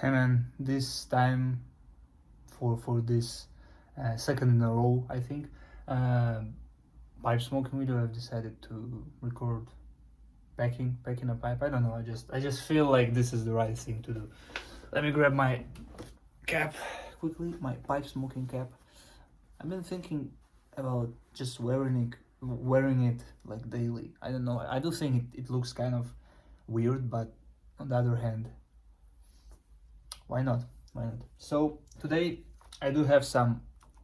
Hey man, this time for this second in a row, I think, uh, pipe smoking video, I've decided to record packing a pipe. I don't know. I just feel like this is the right thing to do. Let me grab my cap quickly, my pipe smoking cap. I've been thinking about just wearing it like daily. I don't know. I do think it looks kind of weird, but on the other hand, why not? Why not? So today I do have some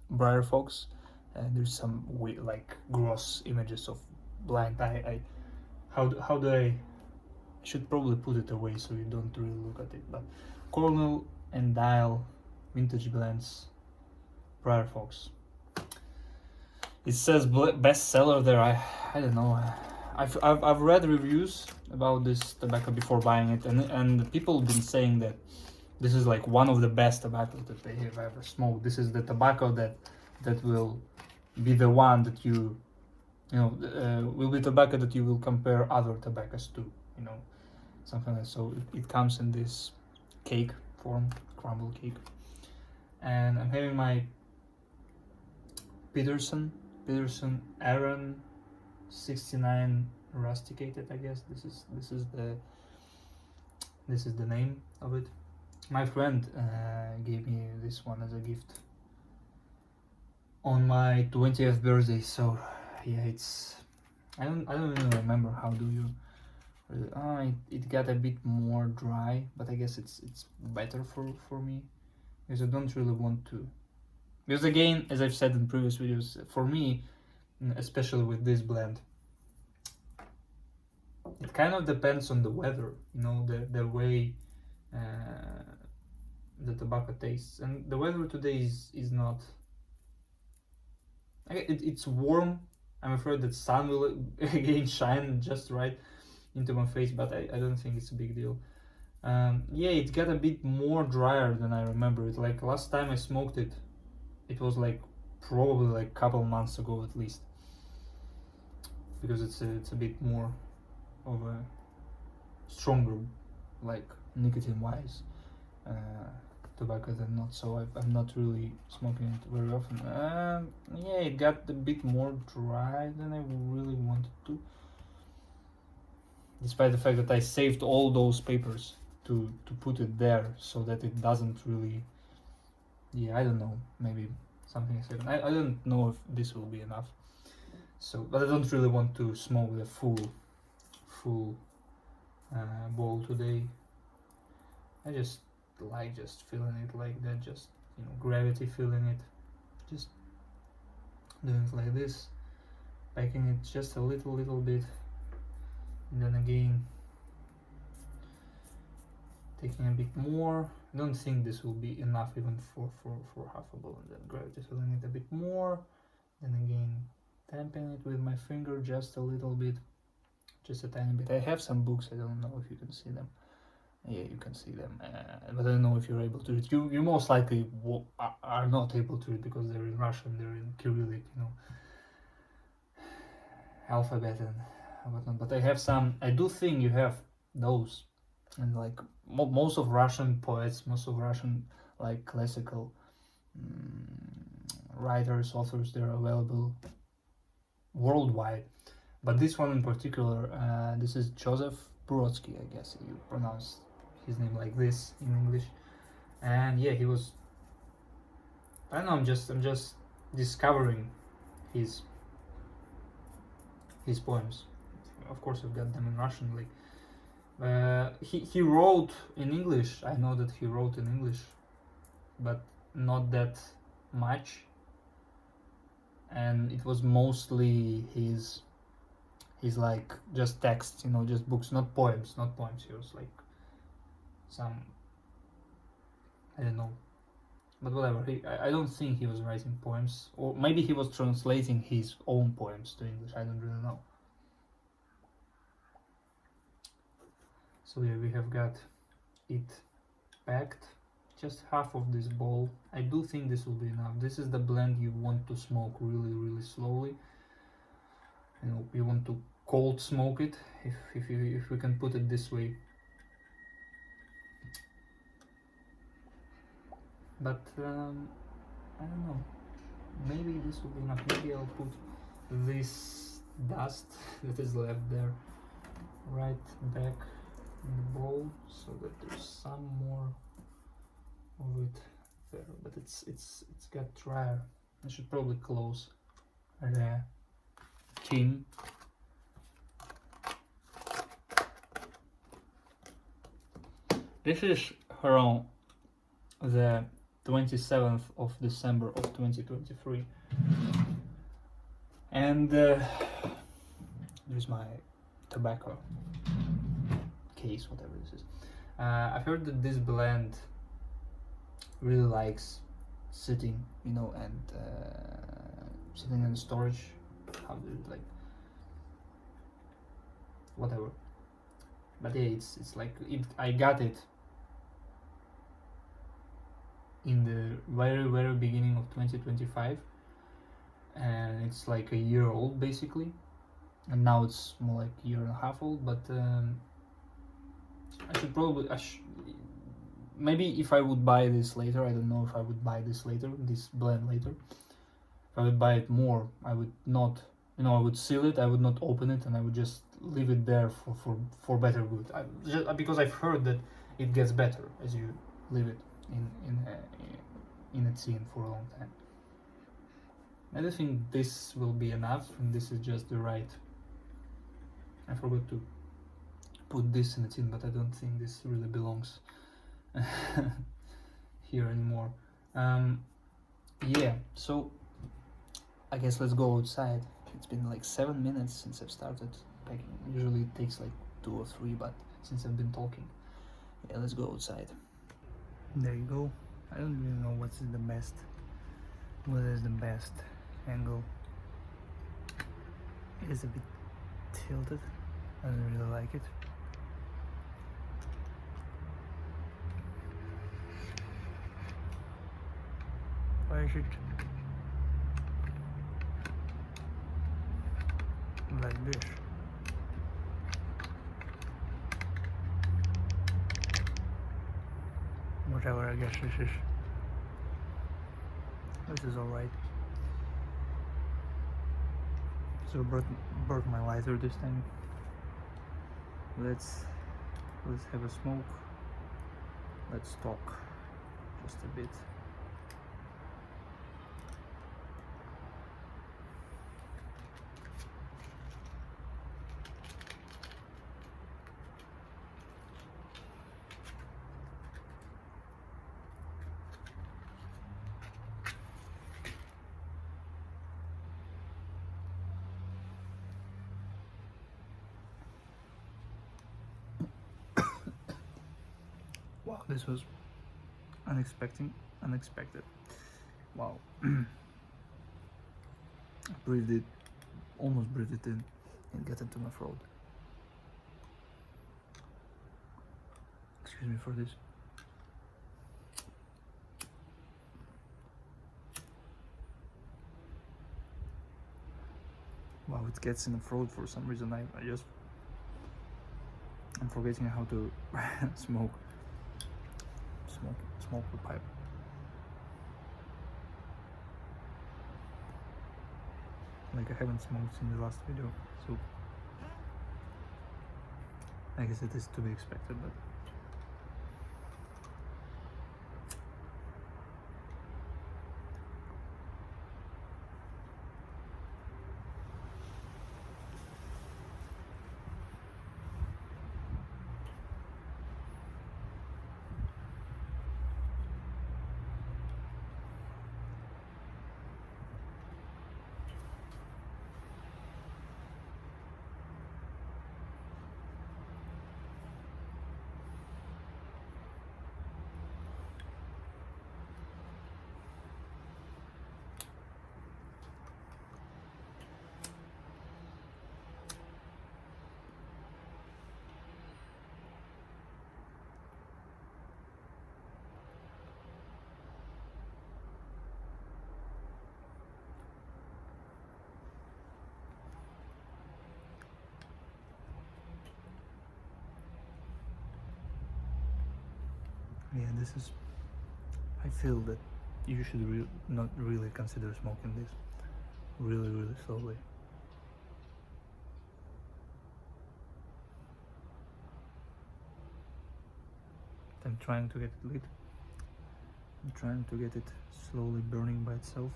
Briar Fox, and there's some weird, like gross images of blind. I how do I should probably put it away so you don't really look at it. But Cornell and Dial vintage blends Briar Fox. It says bestseller there. I don't know. I've read reviews about this tobacco before buying it, and people have been saying that this is like one of the best tobaccos that they have ever smoked. This is the tobacco that will be the one that will be tobacco that you will compare other tobaccos to, you know, something like that. So it comes in this cake form, crumble cake, and I'm having my Peterson Aaron 69 rusticated. I guess this is the name of it. My friend gave me this one as a gift on my 20th birthday. So yeah, it's I don't even remember how do you. It got a bit more dry, but I guess it's better for me because I don't really want to. Because again, as I've said in previous videos, for me, especially with this blend, it kind of depends on the weather. You know, the way uh, the tobacco tastes, and the weather today is not. It's warm. I'm afraid that sun will again shine just right into my face, but I don't think it's a big deal. Yeah, it got a bit more drier than I remember it. Like last time I smoked it, it was like probably like a couple months ago at least, because it's a bit more of a stronger, like nicotine wise, uh, tobacco than not. So I'm not really smoking it very often. Yeah, it got a bit more dry than I really wanted to, despite the fact that I saved all those papers to put it there so that it doesn't really. Yeah, I don't know. Maybe something is happening. I don't know if this will be enough. So, but I don't really want to smoke the full bowl today. I just like just feeling it like that, just gravity feeling it, just doing it like this, packing it just a little bit, and then again taking a bit more. I don't think this will be enough even for half a bowl, and then gravity feeling it a bit more, then again tamping it with my finger just a little bit, just a tiny bit. I have some books, I don't know if you can see them. Yeah, you can see them, but I don't know if you're able to read. You most likely are not able to read because they're in Russian, they're in Cyrillic, alphabet and whatnot. But I have some. I do think you have those, and like most of Russian poets, most of Russian like classical writers, authors, they're available worldwide. But this one in particular, this is Joseph Brodsky, I guess you pronounce his name like this in English. And yeah, he was. I don't know. I'm just discovering his poems. Of course, I've got them in Russian. Like he wrote in English. I know that he wrote in English, but not that much. And it was mostly his like just texts, just books, not poems. He was like some, I don't know, but whatever. I don't think he was writing poems, or maybe he was translating his own poems to English. I don't really know. So yeah, we have got it packed. Just half of this bowl. I do think this will be enough. This is the blend you want to smoke really slowly. You want to cold smoke it, if we can put it this way. but I don't know, maybe this will be enough. Maybe I'll put this dust that is left there right back in the bowl so that there's some more of it there, but it's got drier. I should probably close the tin. This is around the 27th of December of 2023, and there's my tobacco case, whatever this is. I've heard that this blend really likes sitting, you know, and sitting in storage. How do you like, whatever. But yeah, it's like I got it in the very beginning of 2025, and it's like a year old basically, and now it's more like a year and a half old. But I should probably maybe if I would buy this later, I don't know if I would buy this blend later. If I would buy it more, I would not, you know, I would seal it, I would not open it, and I would just leave it there for better good. Because I've heard that it gets better as you leave it in a tin for a long time. I don't think this will be enough, and this is just the right. I forgot to put this in a tin, but I don't think this really belongs here anymore. Yeah, so I guess let's go outside. It's been like 7 minutes since I've started packing. Usually it takes like 2 or 3, but since I've been talking, yeah, let's go outside. There you go. I don't really know what is the best angle. It is a bit tilted. I don't really like it. Why should like this? Whatever, I guess this is alright. So brought my lighter this time. Let's have a smoke. Let's talk just a bit. Wow, this was unexpected. Wow. Almost breathed it in and got into my throat. Excuse me for this. Wow, it gets in the throat for some reason. I'm forgetting how to smoke the pipe. Like I haven't smoked in the last video, so I guess it is to be expected, but yeah, this is I feel that you should not really consider smoking this really slowly. I'm trying to get it lit. I'm trying to get it slowly burning by itself.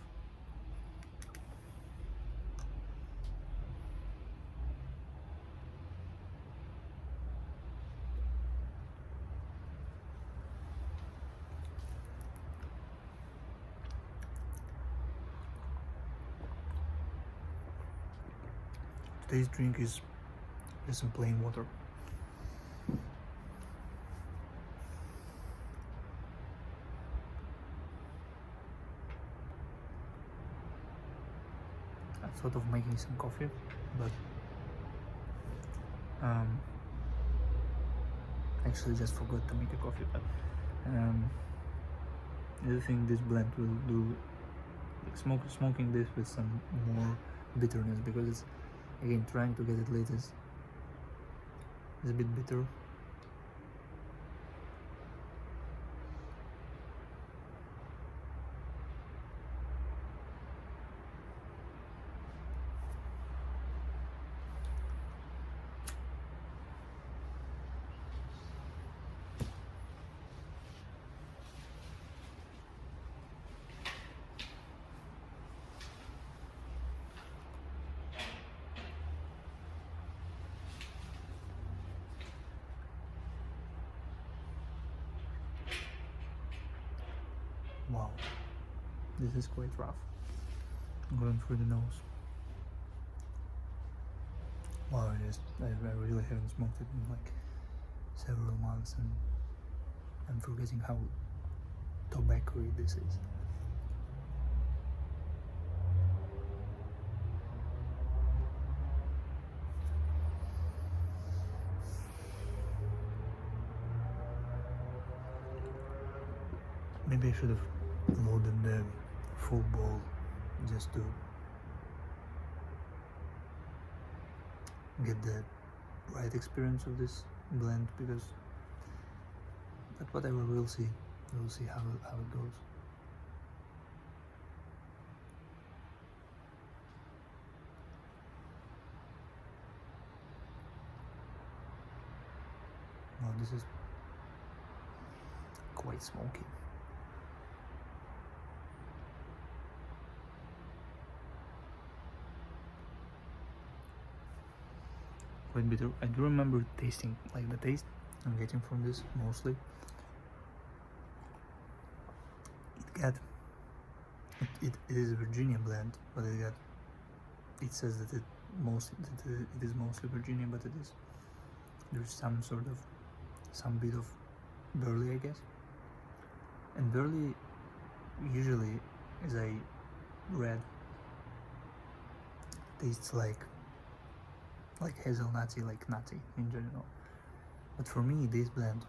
Today's drink is just some plain water. I thought of making some coffee, but actually just forgot to make a coffee. But I think this blend will do, like smoking this with some more bitterness, because it's, again, trying to get it lit is a bit bitter. Wow, this is quite rough. Going through the nose. Wow, I really haven't smoked it in like several months, and I'm forgetting how tobacco-y this is. Maybe I should have loaded the full bowl just to get the right experience of this blend, because, but whatever, we'll see how it goes. Wow, this is quite smoky. Quite bitter. I do remember tasting, like, the taste I'm getting from this mostly. It is a Virginia blend, but it says that it is mostly Virginia, but there's some bit of burley, I guess. And burley usually, as I read, tastes like hazelnutty, like nutty in general. But for me, this blend,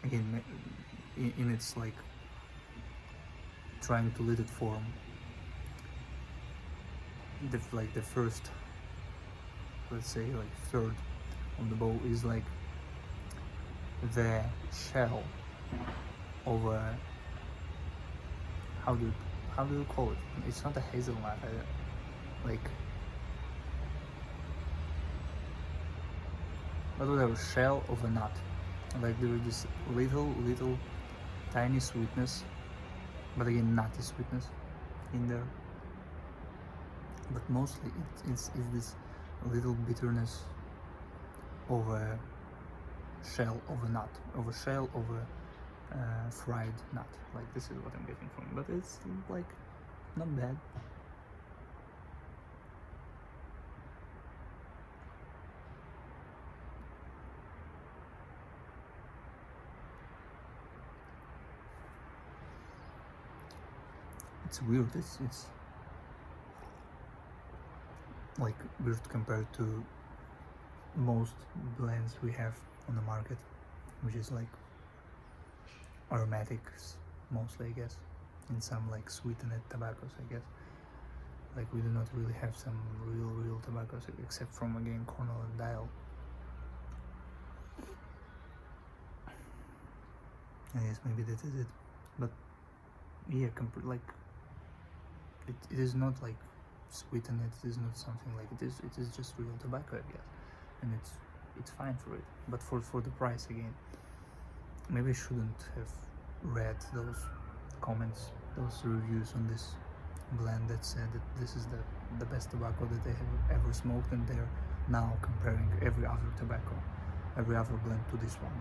again, in its like trying to lit it form, the first, let's say, like third of the bowl is like the shell of a, how do you call it? It's not a hazelnut, like, but whatever, shell of a nut. Like, there is this little tiny sweetness, but again, nutty sweetness in there. But mostly it's this little bitterness of a shell of a nut, fried nut. Like, this is what I'm getting from it, but it's like not bad. It's weird. It's like weird compared to most blends we have on the market, which is like aromatics mostly, I guess, and some like sweetened tobaccos, I guess. Like, we do not really have some real tobaccos, except from, again, Cornell and Dial. I guess maybe that is it. But yeah, like it is not like sweetened. It is not something like it is. It is just real tobacco, I guess, and it's fine for it. But for the price again, maybe I shouldn't have read those comments, those reviews on this blend that said that this is the best tobacco that they have ever smoked, and they're now comparing every other tobacco, every other blend to this one.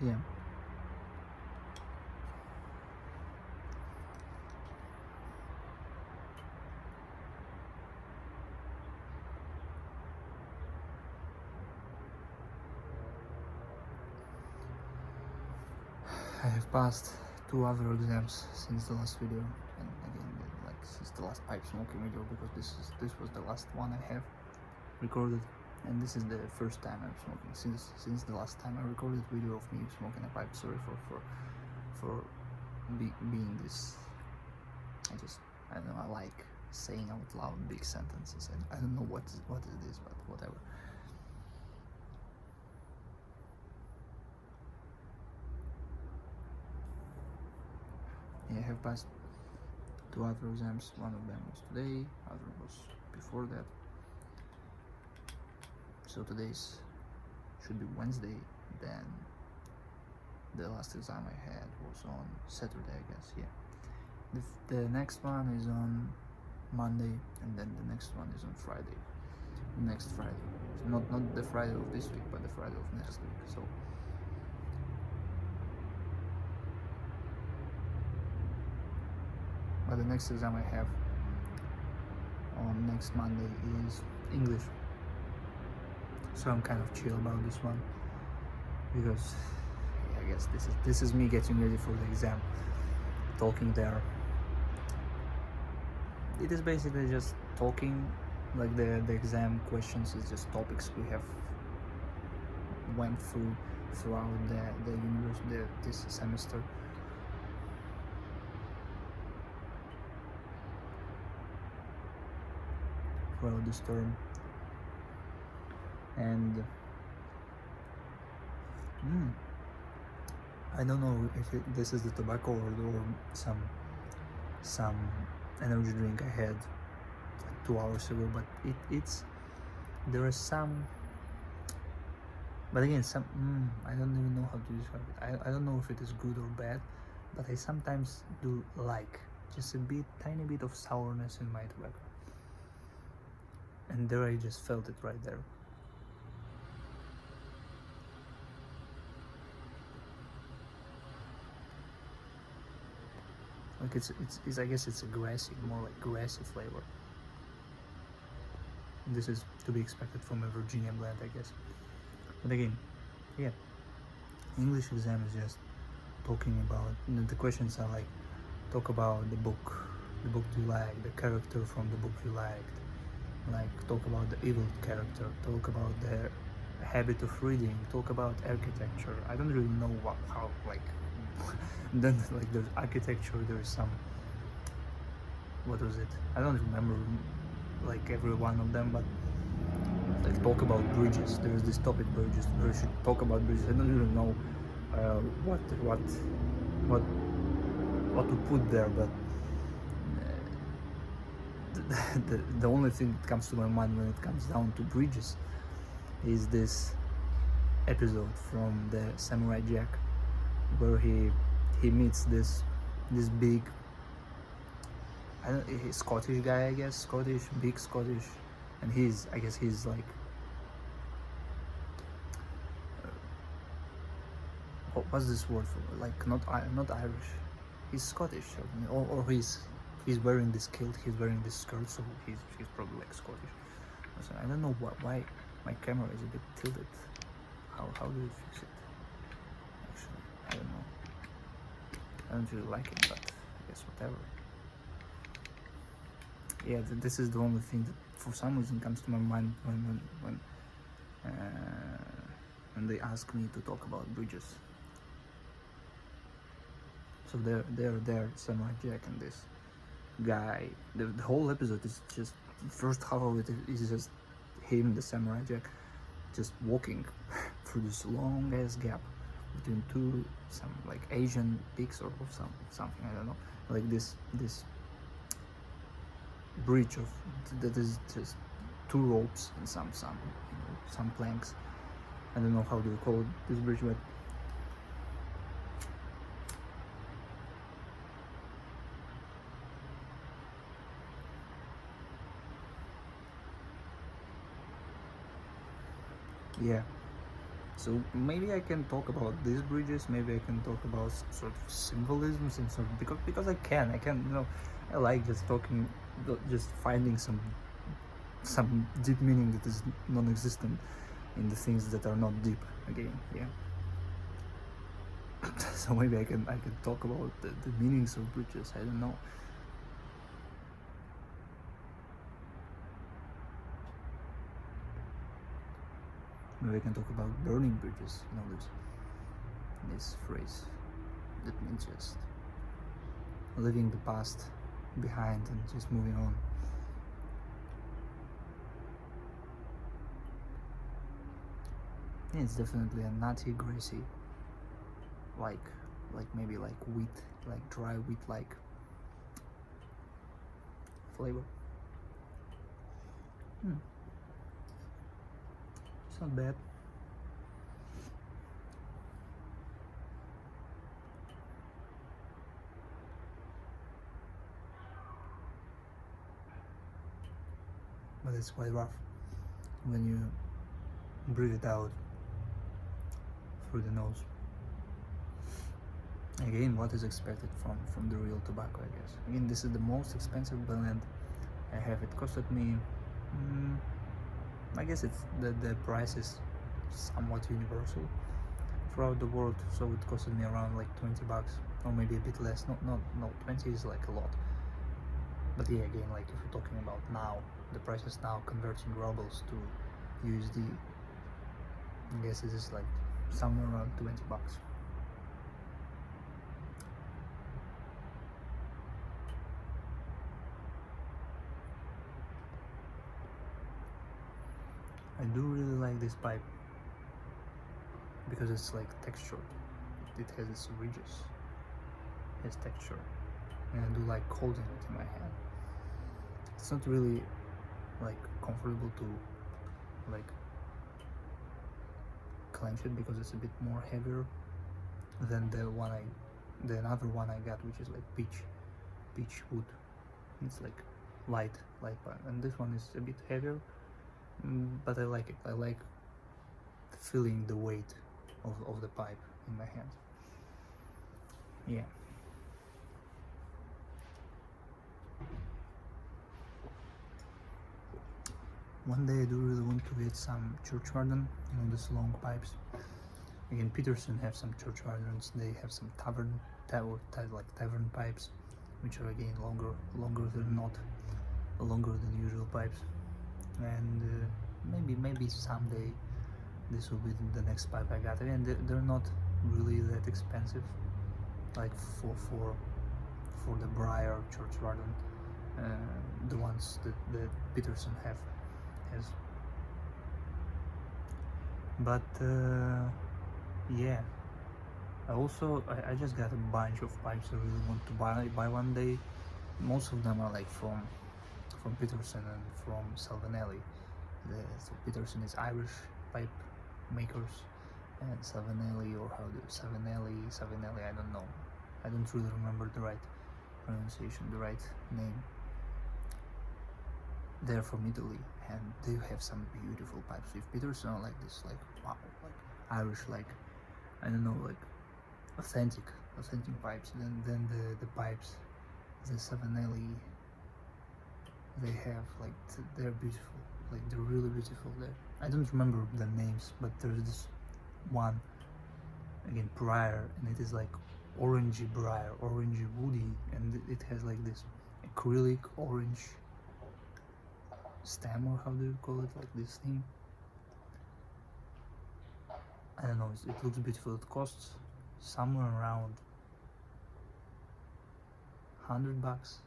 Yeah. I have passed 2 other exams since the last video, and again, like since the last pipe smoking video, because this was the last one I have recorded, and this is the first time I'm smoking since the last time I recorded video of me smoking a pipe. Sorry for being this. I don't know. I like saying out loud big sentences. I don't know what it is, but whatever. Yeah, I have passed 2 other exams. One of them was today, other was before that. So today's should be Wednesday. Then the last exam I had was on Saturday, I guess. Yeah. The next one is on Monday, and then the next one is on Friday. Next Friday. So not the Friday of this week, but the Friday of next week. So but the next exam I have on next Monday is English. So I'm kind of chill about this one, because I guess this is me getting ready for the exam, talking there. It is basically just talking, like the exam questions is just topics we have went throughout the university this semester. Throughout this term, and I don't know if this is the tobacco or some energy drink I had 2 hours ago, but it's there is some, but again some I don't even know how to describe it. I don't know if it is good or bad, but I sometimes do like just a tiny bit of sourness in my tobacco, and there I just felt it right there. Like it's I guess it's a grassy, more like grassy flavor. This is to be expected from a Virginia blend, I guess. But again, yeah, English exam is just talking about, the questions are like, talk about the book you like, the character from the book you liked, like talk about the evil character, talk about the habit of reading, talk about architecture. I don't really know how like then like there's architecture, there's some, what was it, I don't remember like every one of them, but like talk about bridges, there's this topic bridges, we should talk about bridges. I don't really know what to put there, but the only thing that comes to my mind when it comes down to bridges is this episode from the Samurai Jack, where he meets this big, he's Scottish guy, I guess, big Scottish, and I guess he's like, what's this word for, like not Irish, he's Scottish, or he's wearing this kilt, he's wearing this skirt, so he's probably like Scottish. So I don't know why my camera is a bit tilted. How do you fix it? Actually, I don't know. I don't really like it, but I guess whatever. Yeah, this is the only thing that for some reason comes to my mind when they ask me to talk about bridges. So they're Samurai Jack and this guy. The whole episode is just, first half of it is just him, the Samurai Jack, just walking through this long ass gap between two some like Asian peaks or something, I don't know, like this bridge of that is just two ropes and some planks. I don't know how do you call it, this bridge, but yeah. So maybe I can talk about these bridges. Maybe I can talk about sort of symbolisms and sort of, because I can I like just talking, just finding some deep meaning that is non-existent in the things that are not deep again. Yeah. So maybe I can talk about the meanings of bridges. I don't know. Maybe I can talk about burning bridges. This phrase that means just leaving the past behind and just moving on. Yeah, it's definitely a nutty, greasy, like maybe like wheat, like dry wheat like flavor. It's not bad. But it's quite rough when you breathe it out through the nose. Again, what is expected from the real tobacco, I guess. Again, this is the most expensive blend I have. It costed me, I guess it's the price is somewhat universal throughout the world, so it costed me around like $20 or maybe a bit less. No, 20 is like a lot. But yeah, again, like if you're talking about now, the prices now converting rubles to USD, I guess it is like somewhere around $20. I do really like this pipe because it's like textured. It has its ridges, its texture, and I do like holding it in my hand. It's not really like comfortable to like clench it because it's a bit more heavier than the another one I got, which is like peach wood. It's like light pipe, and this one is a bit heavier, but I like it. I like feeling the weight of the pipe in my hand. Yeah. One day I do really want to get some Churchwarden, these long pipes. Again, Peterson have some Churchwardens. They have some tavern pipes, which are again longer than usual pipes. And maybe someday this will be the next pipe I got. Again, they're not really that expensive, like for the Briar Churchwarden, the ones that Peterson has. But yeah, I just got a bunch of pipes I really want to buy one day. Most of them are like from Peterson and from Salvinelli. So Peterson is Irish pipe makers, and Savinelli, I don't know. I don't really remember the right pronunciation, the right name. They're from Italy, and they have some beautiful pipes. If Peterson are like this, like wow, like Irish, like I don't know, like authentic pipes, then the pipes, the Savinelli, they have like they're beautiful, like they're really beautiful. I don't remember the names, but there's this one, again Briar, and it is like orangey briar, orangey woody, and it has like this acrylic orange stem, or how do you call it, like this thing. I don't know, it looks beautiful. It costs somewhere around $100,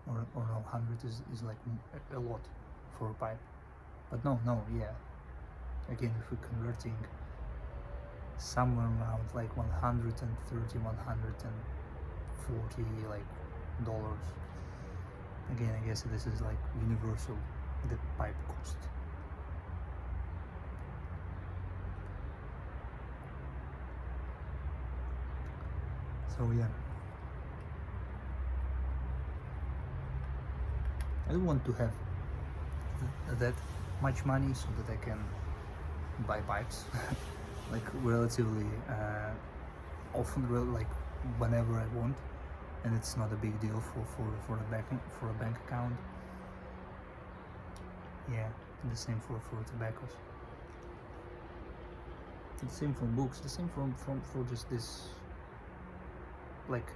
or no, 100 is like a lot for a pipe, but no, yeah, again, if we're converting somewhere around like 130, 140 like dollars, again, I guess this is like universal, the pipe cost. So yeah, I don't want to have that much money so that I can buy pipes like relatively often, like whenever I want, and it's not a big deal for a bank account. Yeah, the same for tobaccos. The same for books. The same for just this, like,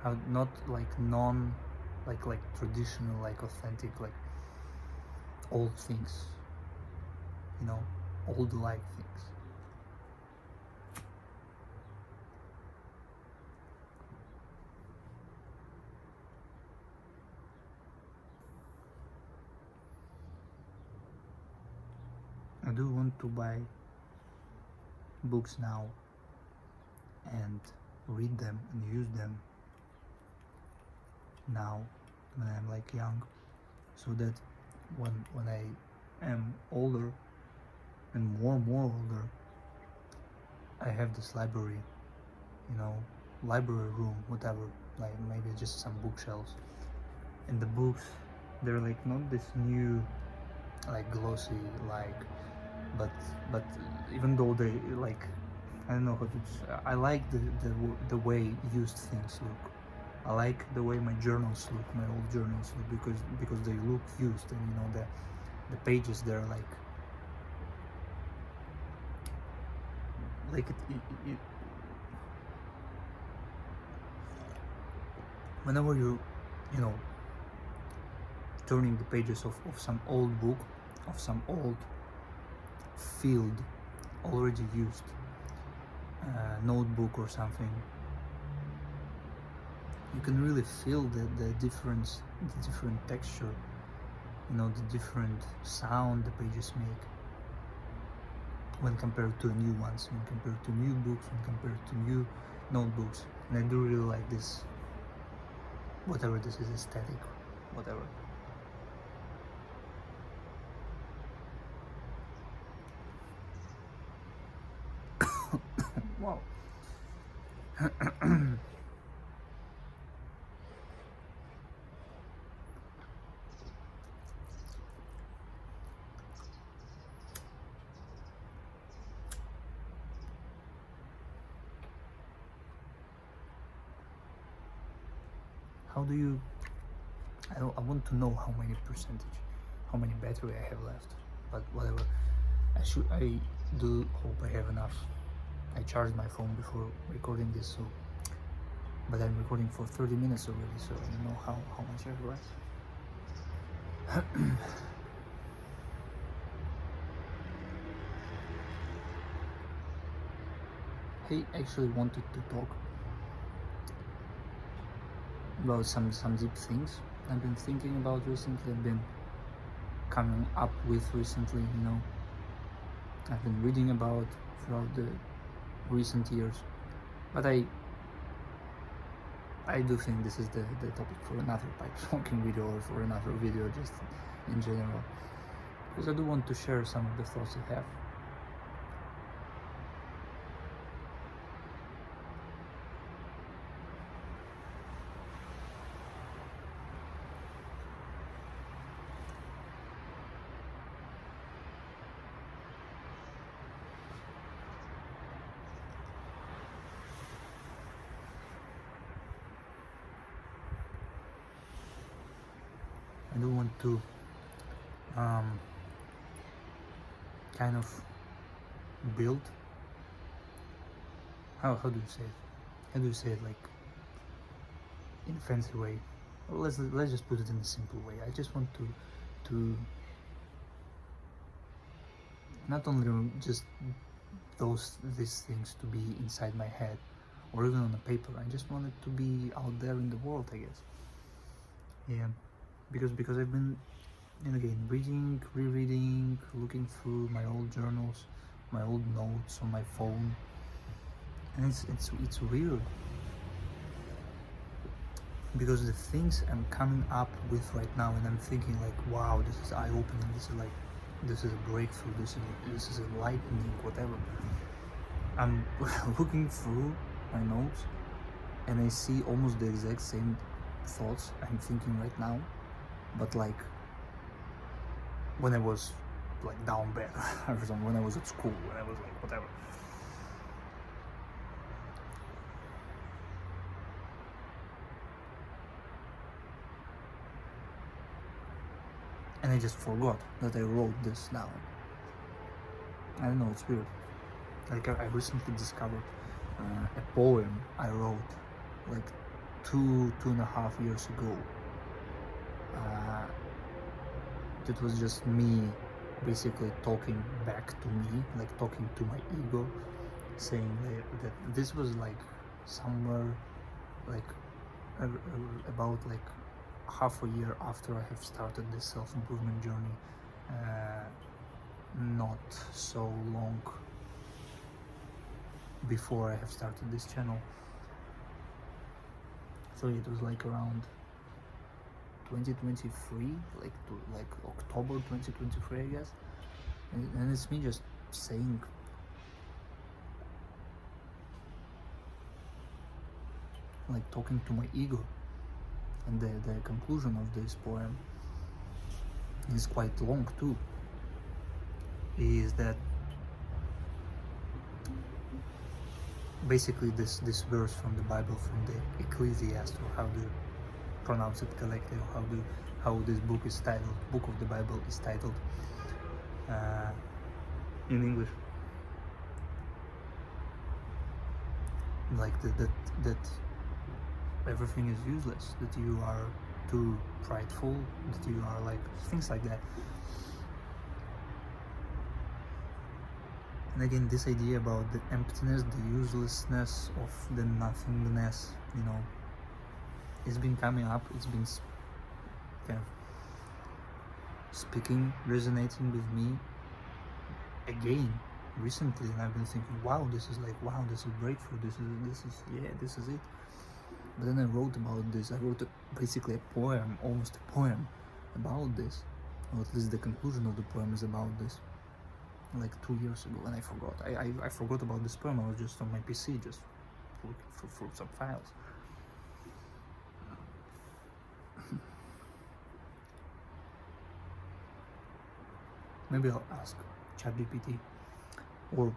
how not like non, like traditional, like authentic, like old things. You know, old like things. I do want to buy books now and read them and use them now when I'm like young, so that when I am older and more older, I have this library, you know, library room, whatever, like maybe just some bookshelves, and the books, they're like not this new, like glossy, like, but even though they like, I don't know how to. I like the way used things look. I like the way my journals look, my old journals look, because they look used, and you know the pages, they're like it, whenever you know, turning the pages of some old book, of some old field, already used notebook or something, you can really feel the difference, the different texture, you know, the different sound the pages make when compared to new ones, when compared to new books, when compared to new notebooks. And I do really like this, whatever this is, aesthetic, whatever. Wow. How do you, I want to know how many percentage, how many battery I have left, but whatever. I do hope I have enough. I charged my phone before recording this, so, but I'm recording for 30 minutes already, so I don't know how much I have left. I actually wanted to talk about some deep things I've been thinking about recently, I've been coming up with recently, you know, I've been reading about throughout the recent years, but I do think this is the topic for another pipe smoking video, or for another video just in general, because I do want to share some of the thoughts I have. I do want to kind of build, how do you say it? How do you say it, like in a fancy way? Well, let's just put it in a simple way. I just want to not only just these things to be inside my head, or even on a paper. I just wanted to be out there in the world, I guess. Yeah, because I've been, and again, reading, rereading, looking through my old journals, my old notes on my phone, and it's weird, because the things I'm coming up with right now, and I'm thinking like, wow, this is eye-opening, this is a breakthrough, this is enlightening, whatever. I'm looking through my notes, and I see almost the exact same thoughts I'm thinking right now, but like when I was like down bad or something, when I was at school, when I was like whatever. And I just forgot that I wrote this down. I don't know, it's weird. Like I recently discovered a poem I wrote like two and a half years ago. It was just me basically talking back to me, like talking to my ego, saying that this was like somewhere like about like half a year after I have started this self-improvement journey, not so long before I have started this channel. So it was like around 2023, like October 2023, I guess. And it's me just saying, like talking to my ego. And the conclusion of this poem is quite long too. Is that basically this verse from the Bible, from the Ecclesiastes, or how do you pronounce it correctly, or how this book is titled, book of the Bible is titled in English, like that everything is useless, that you are too prideful, that you are like things like that. And again, this idea about the emptiness, the uselessness of the nothingness, you know, it's been coming up, it's been kind of speaking, resonating with me again recently, and I've been thinking, wow, this is breakthrough, this is it. But then I wrote about this. I wrote basically a poem, almost a poem about this, or at least the conclusion of the poem is about this, like 2 years ago, and I forgot. I forgot about this poem. I was just on my PC, just looking for some files. Maybe I'll ask ChatGPT, or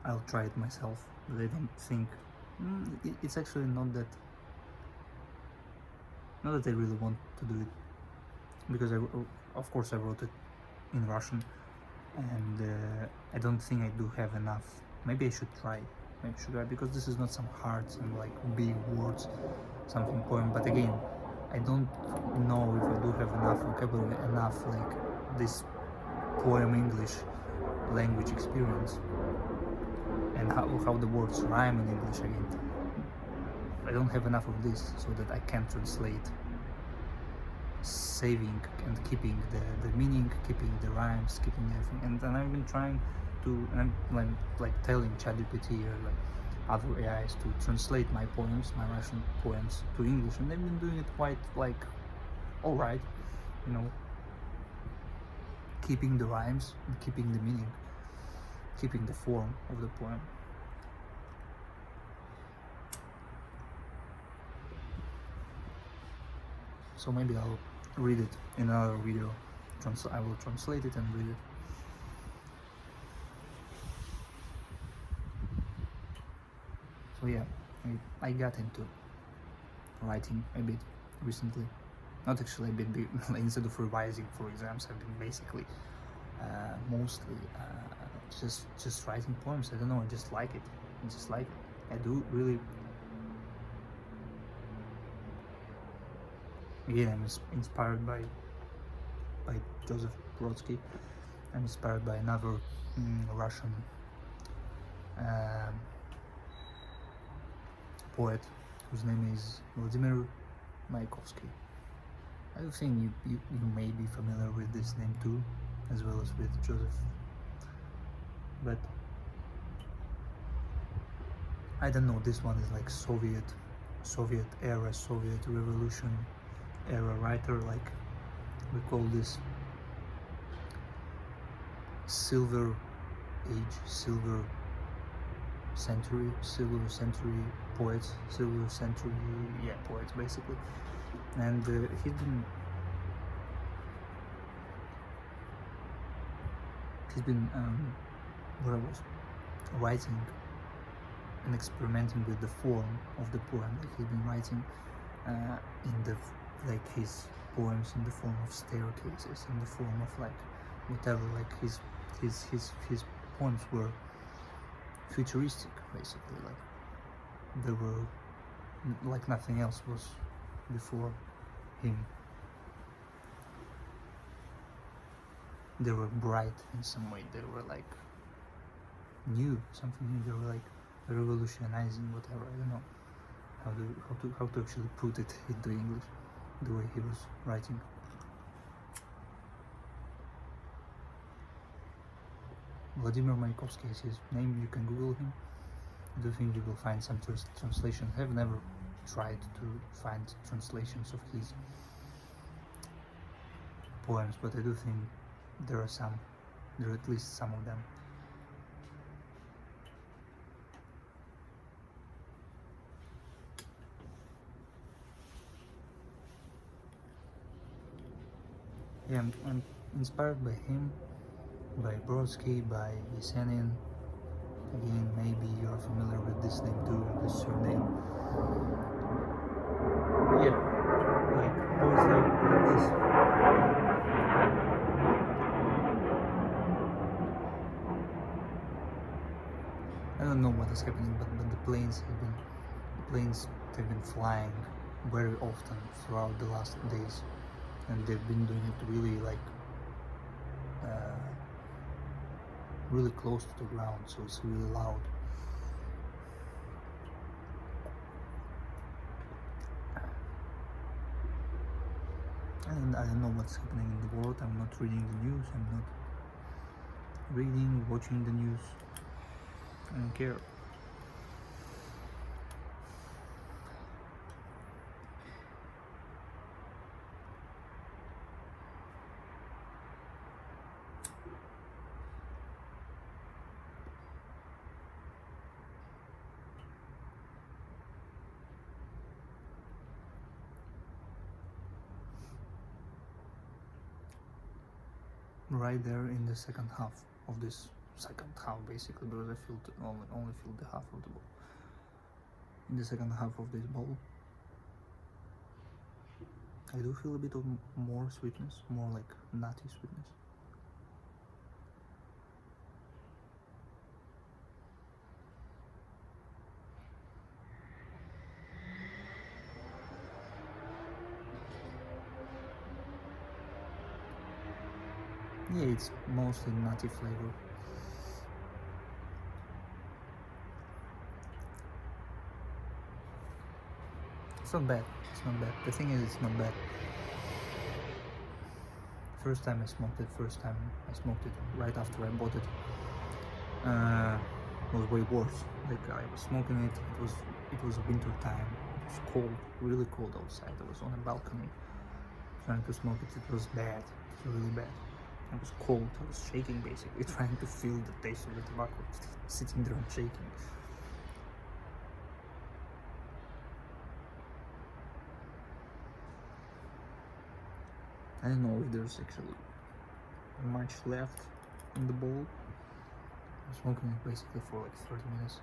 I'll try it myself, but I don't think it's actually not that I really want to do it, because of course I wrote it in Russian, and I don't think I do have enough. Maybe I should try, because this is not some hard and like big words, something poem. But again, I don't know if I do have enough vocabulary, enough like this poem English language experience, and how the words rhyme in English. Again, I don't have enough of this so that I can translate, saving and keeping the meaning, keeping the rhymes, keeping everything. And I've been trying to, and I'm like telling ChatGPT or like other AIs to translate my poems, my Russian poems, to English, and they've been doing it quite like alright, you know, keeping the rhymes and keeping the meaning, keeping the form of the poem. So maybe I'll read it in another video. I will translate it and read it. So yeah, I got into writing a bit recently. Not actually a bit, instead of revising for exams, I've been basically mostly just writing poems. I don't know, I just like it. I do really. Again, I'm inspired by Joseph Brodsky. I'm inspired by another Russian poet whose name is Vladimir Mayakovsky. I do think you may be familiar with this name too, as well as with Joseph. But I don't know, this one is like Soviet era, Soviet revolution era writer, like we call this silver age, silver century poets, poets basically. And he's been writing and experimenting with the form of the poem. Like he's been writing in the his poems in the form of staircases, in the form of like whatever. Like his poems were futuristic, basically. Like they were like nothing else was before him. They were bright in some way. They were like new, something new. They were like revolutionizing whatever. I don't know how to actually put it into English, the way he was writing. Vladimir Mayakovsky is his name. You can Google him. I do think you will find some translations. I have never tried to find translations of his poems, but I do think there are at least some of them. Yeah, I'm inspired by him, by Brodsky, by Yesenin. Again, maybe you're familiar with this name too, this surname. Yeah, like poets like this. I don't know what is happening, but the planes have been flying very often throughout the last days, and they've been doing it really like really close to the ground, so it's really loud. And I don't know what's happening in the world. I'm not reading the news. I'm not watching the news. I don't care. Right there in the second half basically, because I only filled the half of the ball. In the second half of this ball, I do feel a bit of more sweetness, more like nutty sweetness. Yeah, it's mostly nutty flavor. It's not bad. The thing is, it's not bad. First time I smoked it right after I bought it. Was way worse. Like I was smoking it. It was winter time. It was cold, really cold outside. I was on a balcony trying to smoke it. It was bad. It was really bad. I was cold. I was shaking basically, trying to feel the taste of the tobacco, sitting there and shaking. I don't know if there's actually much left in the bowl. I'm smoking it basically for like 30 minutes.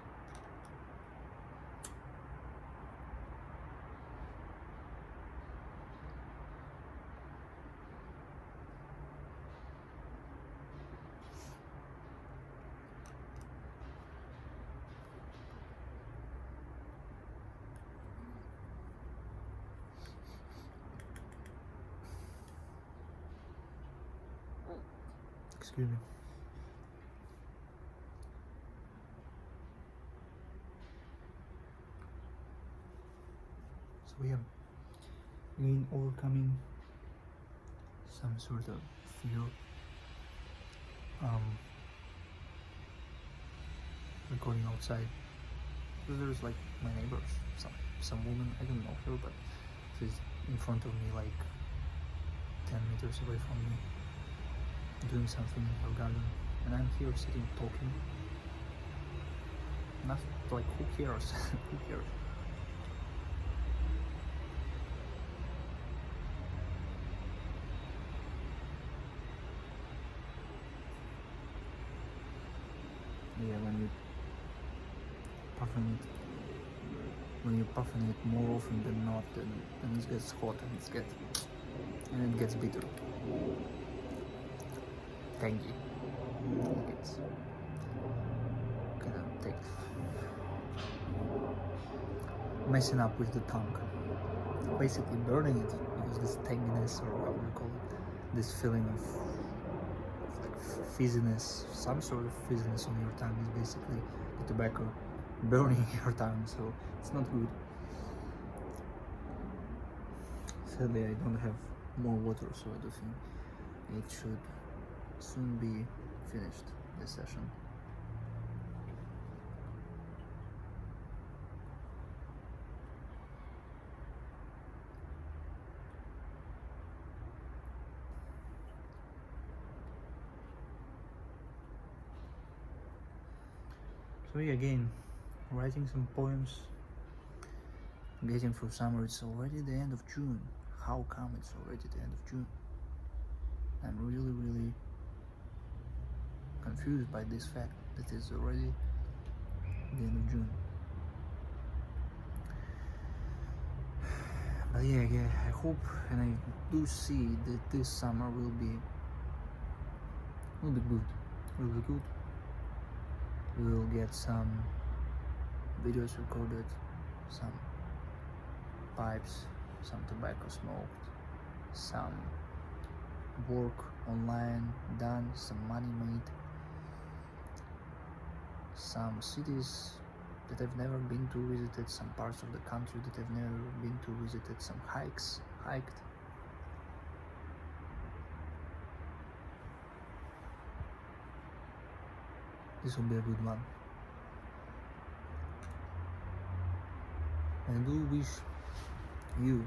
Excuse me. So yeah, again, overcoming some sort of fear, recording outside, because there's like my neighbors, some woman, I don't know her, but she's in front of me, like 10 meters away from me, doing something in her garden, and I'm here sitting talking. Not like, who cares? Who cares? Yeah, puffing it, when you're puffing it more often than not, then it gets hot and it gets bitter, tangy. Like it's kind of take messing up with the tongue, basically burning it, because this tanginess, or what you call it, this feeling of like fizziness, some sort of fizziness on your tongue, is basically the tobacco burning your tongue, so it's not good. Sadly, I don't have more water, so I do think it should soon be finished, this session. So yeah, again, writing some poems, getting through summer. It's already the end of June. How come it's already the end of June? I'm really confused by this fact that it's already the end of June. But yeah, I hope and I do see that this summer will be good. Will be good. We will get some videos recorded, some pipes, some tobacco smoked, some work online done, some money made, some cities that I've never been to visited, some parts of the country that I've never been to visited, some hiked. This will be a good one. And I do wish you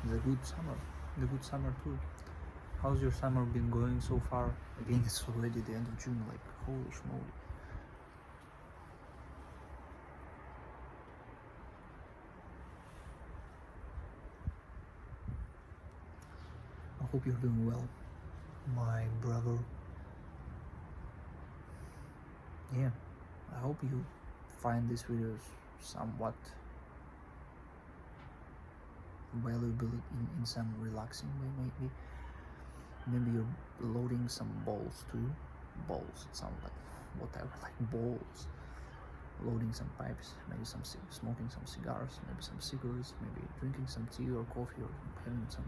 the good summer too. How's your summer been going so far? Again, it's already the end of June, like holy schmoly. I hope you're doing well, my brother. Yeah, I hope you find these videos somewhat valuable in some relaxing way. Maybe you're loading some balls too. Balls, it sounds like whatever, like balls. Loading some pipes, maybe smoking some cigars, maybe some cigarettes, maybe drinking some tea or coffee, or having some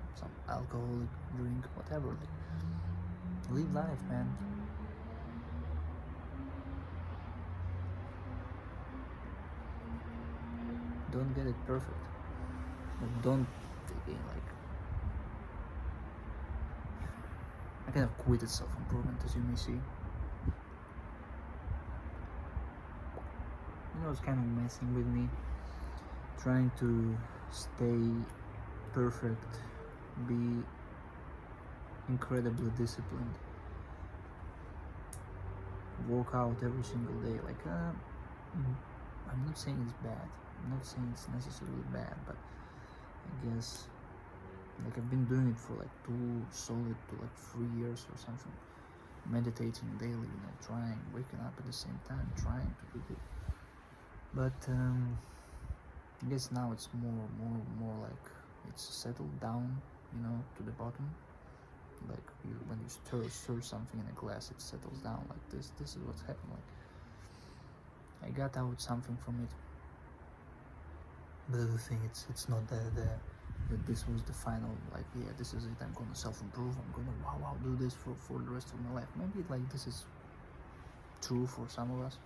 alcoholic drink, whatever. Like, live life, man. Don't get it perfect, but don't, again, like, I kind of quitted self-improvement, as you may see. You know, it's kind of messing with me, trying to stay perfect, be incredibly disciplined, work out every single day. Like, I'm not saying it's bad, I'm not saying it's necessarily bad, but I guess, like, I've been doing it for like 3 years or something, meditating daily, you know, trying, waking up at the same time, trying to do it. But I guess now it's more like it's settled down, you know, to the bottom. Like, when you stir something in a glass, it settles down like this. This is what's happened. Like, I got out something from it. But the thing, it's not that this was the final, like, yeah, this is it, I'm gonna self-improve, I'm gonna wow do this for the rest of my life. Maybe like this is true for some of us,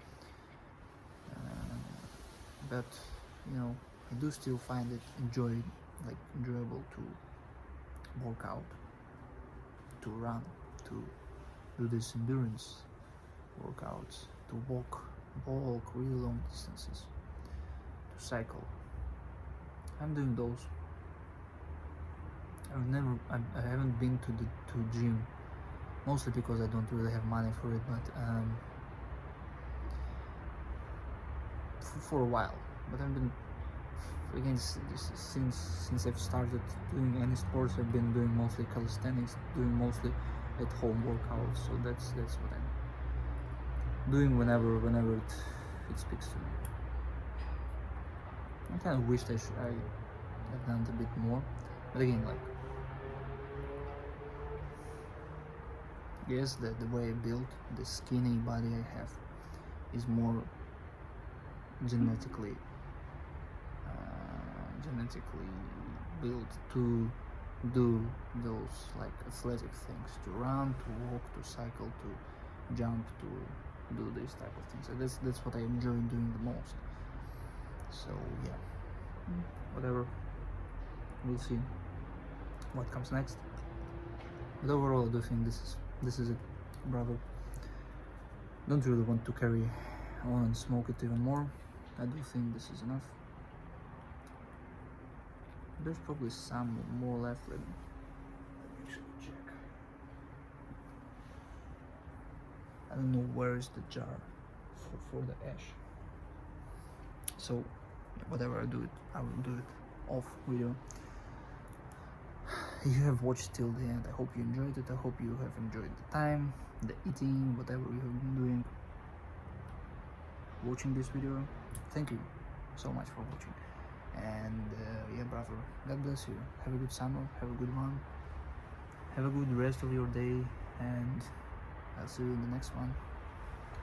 but you know, I do still find it enjoyable to work out, to run, to do these endurance workouts, to walk really long distances, to cycle. I'm doing those. I haven't been to gym, mostly because I don't really have money for it, but for a while. But I've been, again, since I've started doing any sports, I've been doing mostly calisthenics, doing mostly at home workouts. So that's what I'm doing whenever it speaks to me. I kind of wished I have done it a bit more, but again, like, yes, the way I built, the skinny body I have, is more genetically built to do those like athletic things, to run, to walk, to cycle, to jump, to do these type of things. And that's what I enjoy doing the most. So yeah, whatever, we'll see what comes next. But overall, I do think this is it, brother. Don't really want to carry on and smoke it even more. I do think this is enough. There's probably some more left. Let me actually check. I don't know where is the jar for the ash. So whatever I do, I will do it off video. If you have watched till the end, I hope you enjoyed it. I hope you have enjoyed the time, the eating, whatever you have been doing, watching this video. Thank you so much for watching. And yeah, brother, God bless you. Have a good summer, have a good one, have a good rest of your day, and I'll see you in the next one.